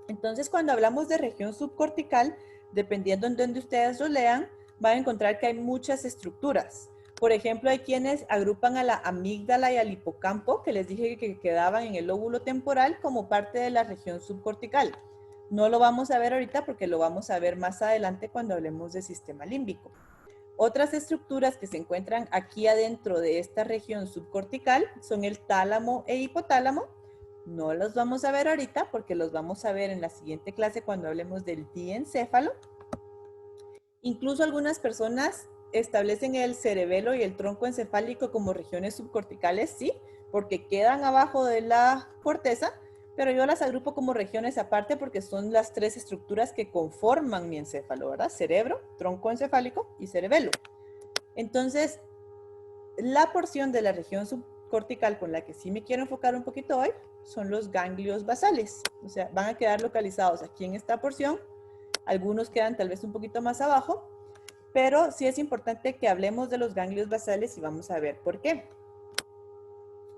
Entonces, cuando hablamos de región subcortical, dependiendo en dónde ustedes lo lean, van a encontrar que hay muchas estructuras. Por ejemplo, hay quienes agrupan a la amígdala y al hipocampo, que les dije que quedaban en el lóbulo temporal como parte de la región subcortical. No lo vamos a ver ahorita porque lo vamos a ver más adelante cuando hablemos del sistema límbico. Otras estructuras que se encuentran aquí adentro de esta región subcortical son el tálamo e hipotálamo. No los vamos a ver ahorita porque los vamos a ver en la siguiente clase cuando hablemos del diencéfalo. Incluso algunas personas establecen el cerebelo y el tronco encefálico como regiones subcorticales, sí, porque quedan abajo de la corteza, pero yo las agrupo como regiones aparte porque son las tres estructuras que conforman mi encéfalo, ¿verdad? Cerebro, tronco encefálico y cerebelo. Entonces, la porción de la región subcortical con la que sí me quiero enfocar un poquito hoy son los ganglios basales. O sea, van a quedar localizados aquí en esta porción. Algunos quedan tal vez un poquito más abajo, pero sí es importante que hablemos de los ganglios basales y vamos a ver por qué.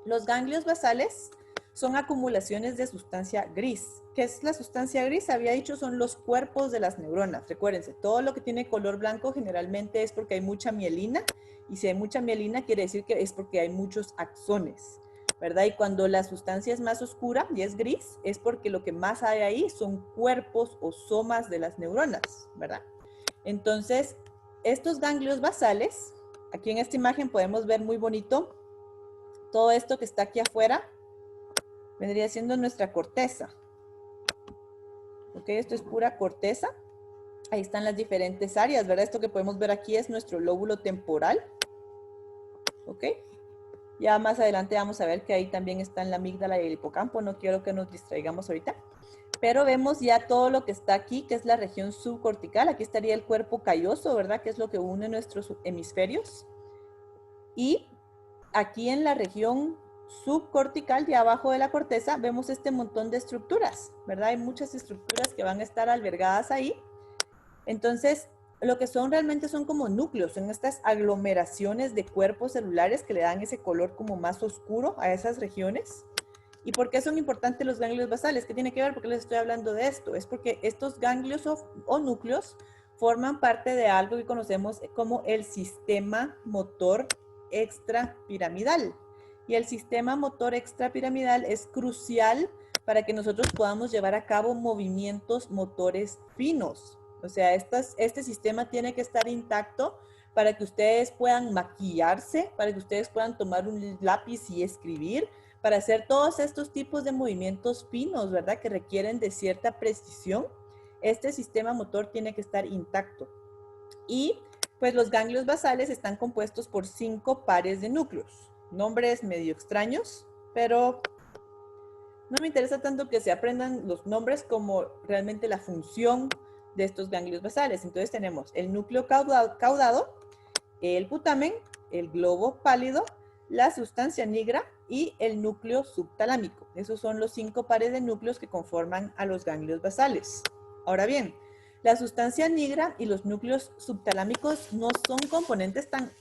Los ganglios basales son acumulaciones de sustancia gris. ¿Qué es la sustancia gris? Había dicho son los cuerpos de las neuronas. Recuérdense, todo lo que tiene color blanco generalmente es porque hay mucha mielina, y si hay mucha mielina quiere decir que es porque hay muchos axones, ¿verdad? Y cuando la sustancia es más oscura y es gris, es porque lo que más hay ahí son cuerpos o somas de las neuronas, ¿verdad? Entonces, estos ganglios basales, aquí en esta imagen podemos ver muy bonito todo esto que está aquí afuera, vendría siendo nuestra corteza. Ok, esto es pura corteza. Ahí están las diferentes áreas, ¿verdad? Esto que podemos ver aquí es nuestro lóbulo temporal. Ok. Ya más adelante vamos a ver que ahí también están la amígdala y el hipocampo. No quiero que nos distraigamos ahorita. Pero vemos ya todo lo que está aquí, que es la región subcortical. Aquí estaría el cuerpo calloso, ¿verdad? Que es lo que une nuestros hemisferios. Y aquí en la región subcortical, de abajo de la corteza, vemos este montón de estructuras, ¿verdad? Hay muchas estructuras que van a estar albergadas ahí. Entonces, lo que son realmente son como núcleos, son estas aglomeraciones de cuerpos celulares que le dan ese color como más oscuro a esas regiones. ¿Y por qué son importantes los ganglios basales? ¿Qué tiene que ver? ¿Por qué les estoy hablando de esto? Es porque estos ganglios o núcleos forman parte de algo que conocemos como el sistema motor extrapiramidal. Y el sistema motor extrapiramidal es crucial para que nosotros podamos llevar a cabo movimientos motores finos. O sea, este sistema tiene que estar intacto para que ustedes puedan maquillarse, para que ustedes puedan tomar un lápiz y escribir, para hacer todos estos tipos de movimientos finos, ¿verdad? Que requieren de cierta precisión. Este sistema motor tiene que estar intacto. Y pues los ganglios basales están compuestos por 5 pares de núcleos. Nombres medio extraños, pero no me interesa tanto que se aprendan los nombres como realmente la función de estos ganglios basales. Entonces tenemos el núcleo caudado, el putamen, el globo pálido, la sustancia nigra y el núcleo subtalámico. Esos son los 5 pares de núcleos que conforman a los ganglios basales. Ahora bien, la sustancia nigra y los núcleos subtalámicos no son componentes tan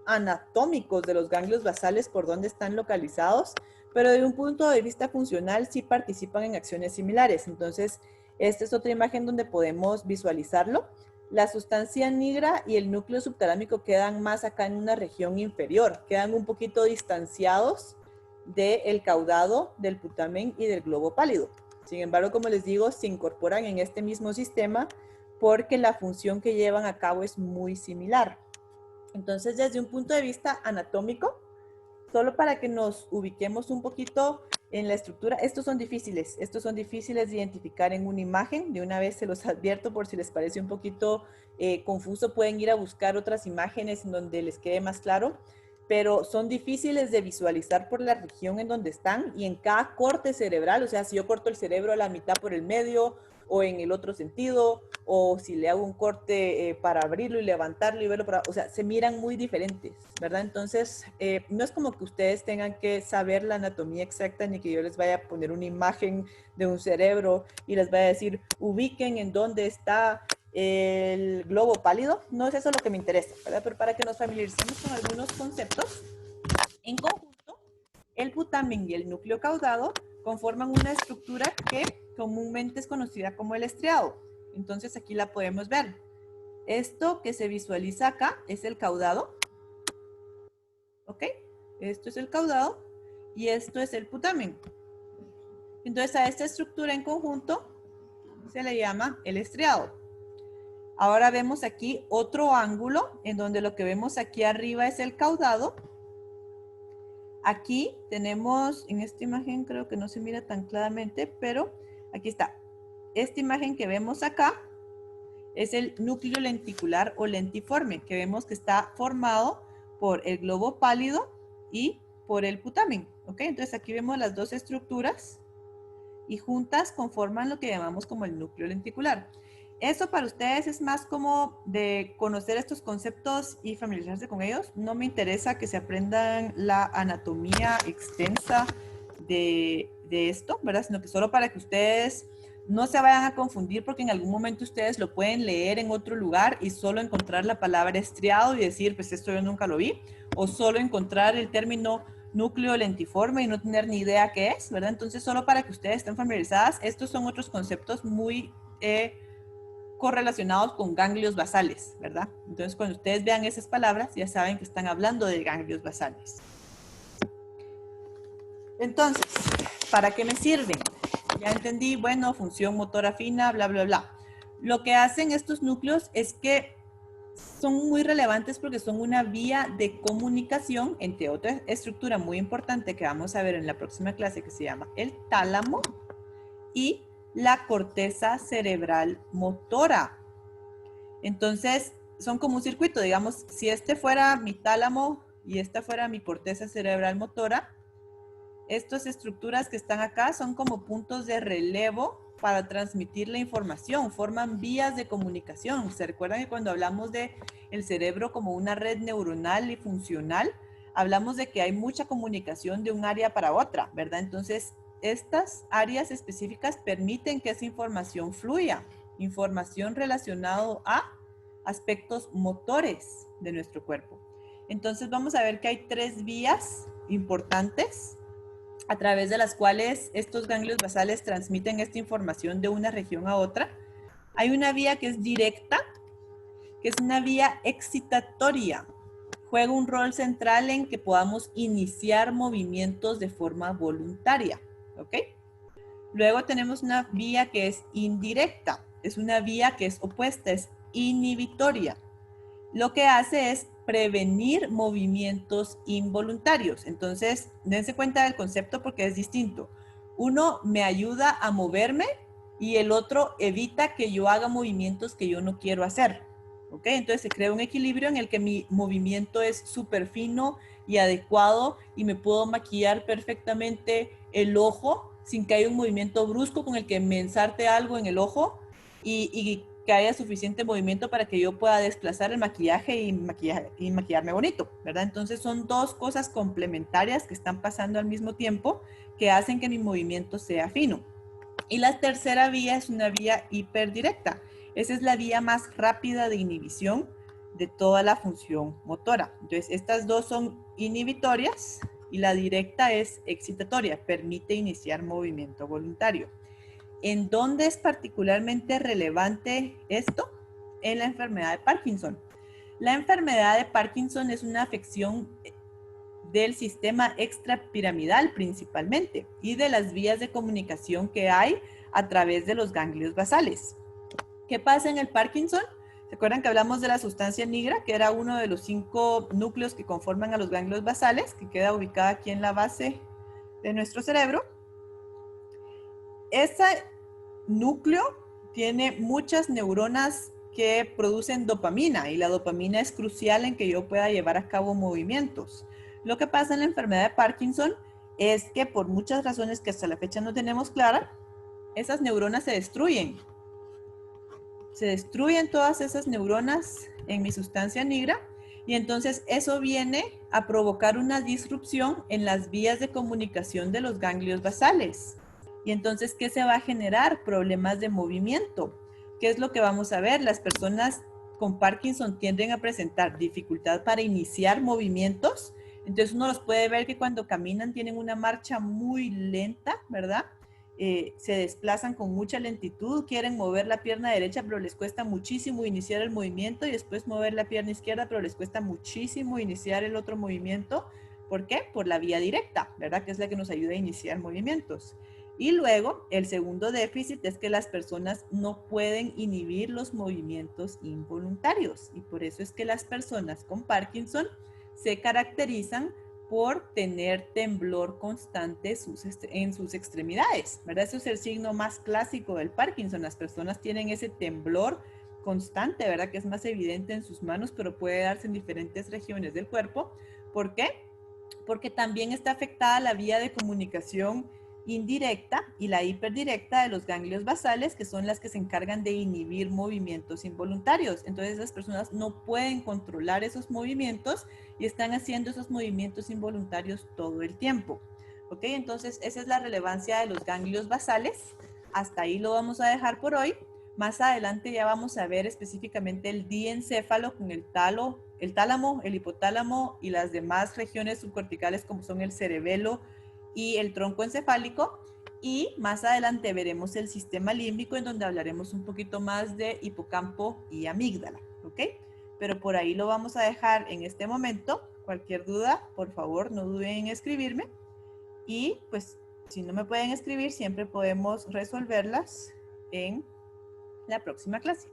anatómicos de los ganglios basales por donde están localizados, pero de un punto de vista funcional sí participan en acciones similares. Entonces, esta es otra imagen donde podemos visualizarlo. La sustancia nigra y el núcleo subtalámico quedan más acá en una región inferior, quedan un poquito distanciados del caudado, del putamen y del globo pálido. Sin embargo, como les digo, se incorporan en este mismo sistema porque la función que llevan a cabo es muy similar. Entonces, desde un punto de vista anatómico, solo para que nos ubiquemos un poquito en la estructura, estos son difíciles de identificar en una imagen. De una vez se los advierto por si les parece un poquito confuso, pueden ir a buscar otras imágenes en donde les quede más claro, pero son difíciles de visualizar por la región en donde están y en cada corte cerebral. O sea, si yo corto el cerebro a la mitad por el medio o en el otro sentido, o si le hago un corte para abrirlo y levantarlo y verlo, o sea, se miran muy diferentes, ¿verdad? Entonces, no es como que ustedes tengan que saber la anatomía exacta, ni que yo les vaya a poner una imagen de un cerebro y les vaya a decir, ubiquen en dónde está el globo pálido. No es eso lo que me interesa, ¿verdad? Pero para que nos familiaricemos con algunos conceptos, en conjunto, el putamen y el núcleo caudado conforman una estructura que comúnmente es conocida como el estriado. Entonces aquí la podemos ver. Esto que se visualiza acá es el caudado. ¿Ok? Esto es el caudado y esto es el putamen. Entonces a esta estructura en conjunto se le llama el estriado. Ahora vemos aquí otro ángulo en donde lo que vemos aquí arriba es el caudado. Aquí tenemos, en esta imagen creo que no se mira tan claramente, pero aquí está. Esta imagen que vemos acá es el núcleo lenticular o lentiforme, que vemos que está formado por el globo pálido y por el putamen. ¿Ok? Entonces aquí vemos las dos estructuras y juntas conforman lo que llamamos como el núcleo lenticular. Eso para ustedes es más como de conocer estos conceptos y familiarizarse con ellos. No me interesa que se aprendan la anatomía extensa de esto, ¿verdad? Sino que solo para que ustedes no se vayan a confundir, porque en algún momento ustedes lo pueden leer en otro lugar y solo encontrar la palabra estriado y decir, pues esto yo nunca lo vi, o solo encontrar el término núcleo lentiforme y no tener ni idea qué es, ¿verdad? Entonces, solo para que ustedes estén familiarizadas, estos son otros conceptos muy correlacionados con ganglios basales, ¿verdad? Entonces, cuando ustedes vean esas palabras, ya saben que están hablando de ganglios basales. Entonces, ¿para qué me sirven? Ya entendí, bueno, función motora fina, bla, bla, bla. Lo que hacen estos núcleos es que son muy relevantes porque son una vía de comunicación entre otra estructura muy importante que vamos a ver en la próxima clase, que se llama el tálamo, y la corteza cerebral motora. Entonces, son como un circuito. Digamos, si este fuera mi tálamo y esta fuera mi corteza cerebral motora, estas estructuras que están acá son como puntos de relevo para transmitir la información, forman vías de comunicación. ¿Se recuerdan que cuando hablamos de el cerebro como una red neuronal y funcional, hablamos de que hay mucha comunicación de un área para otra, ¿verdad? Entonces, estas áreas específicas permiten que esa información fluya, información relacionada a aspectos motores de nuestro cuerpo. Entonces, vamos a ver que hay 3 vías importantes a través de las cuales estos ganglios basales transmiten esta información de una región a otra. Hay una vía que es directa, que es una vía excitatoria. Juega un rol central en que podamos iniciar movimientos de forma voluntaria, ¿ok? Luego tenemos una vía que es indirecta. es una vía que es opuesta, es inhibitoria. Lo que hace es prevenir movimientos involuntarios. Entonces, dense cuenta del concepto porque es distinto. Uno me ayuda a moverme y el otro evita que yo haga movimientos que yo no quiero hacer. ¿Ok? Entonces se crea un equilibrio en el que mi movimiento es súper fino y adecuado y me puedo maquillar perfectamente el ojo sin que haya un movimiento brusco con el que me ensarte algo en el ojo y que haya suficiente movimiento para que yo pueda desplazar el maquillaje y maquillarme bonito, ¿verdad? Entonces son dos cosas complementarias que están pasando al mismo tiempo que hacen que mi movimiento sea fino. Y la tercera vía es una vía hiperdirecta. Esa es la vía más rápida de inhibición de toda la función motora. Entonces, estas dos son inhibitorias y la directa es excitatoria, permite iniciar movimiento voluntario. ¿En dónde es particularmente relevante esto? En la enfermedad de Parkinson. La enfermedad de Parkinson es una afección del sistema extrapiramidal principalmente y de las vías de comunicación que hay a través de los ganglios basales. ¿Qué pasa en el Parkinson? ¿Se acuerdan que hablamos de la sustancia negra, que era uno de los 5 núcleos que conforman a los ganglios basales, que queda ubicada aquí en la base de nuestro cerebro? Ese núcleo tiene muchas neuronas que producen dopamina y la dopamina es crucial en que yo pueda llevar a cabo movimientos. Lo que pasa en la enfermedad de Parkinson es que por muchas razones que hasta la fecha no tenemos clara, esas neuronas se destruyen. Se destruyen todas esas neuronas en mi sustancia negra y entonces eso viene a provocar una disrupción en las vías de comunicación de los ganglios basales. Y entonces, ¿qué se va a generar? Problemas de movimiento. ¿Qué es lo que vamos a ver? Las personas con Parkinson tienden a presentar dificultad para iniciar movimientos. Entonces uno los puede ver que cuando caminan tienen una marcha muy lenta, ¿verdad? Se desplazan con mucha lentitud, quieren mover la pierna derecha, pero les cuesta muchísimo iniciar el movimiento y después mover la pierna izquierda, pero les cuesta muchísimo iniciar el otro movimiento. ¿Por qué? Por la vía directa, ¿verdad? Que es la que nos ayuda a iniciar movimientos. Y luego, el segundo déficit es que las personas no pueden inhibir los movimientos involuntarios y por eso es que las personas con Parkinson se caracterizan por tener temblor constante en sus extremidades, ¿verdad? Eso es el signo más clásico del Parkinson. Las personas tienen ese temblor constante, ¿verdad? Que es más evidente en sus manos, pero puede darse en diferentes regiones del cuerpo. ¿Por qué? Porque también está afectada la vía de comunicación indirecta y la hiperdirecta de los ganglios basales, que son las que se encargan de inhibir movimientos involuntarios. Entonces las personas no pueden controlar esos movimientos y están haciendo esos movimientos involuntarios todo el tiempo. ¿Ok? Entonces esa es la relevancia de los ganglios basales. Hasta ahí lo vamos a dejar por hoy. Más adelante ya vamos a ver específicamente el diencéfalo con el tálamo, el hipotálamo y las demás regiones subcorticales como son el cerebelo y el tronco encefálico. Y más adelante veremos el sistema límbico en donde hablaremos un poquito más de hipocampo y amígdala. ¿Ok? Pero por ahí lo vamos a dejar en este momento. Cualquier duda, por favor, no duden en escribirme. Y pues si no me pueden escribir, siempre podemos resolverlas en la próxima clase.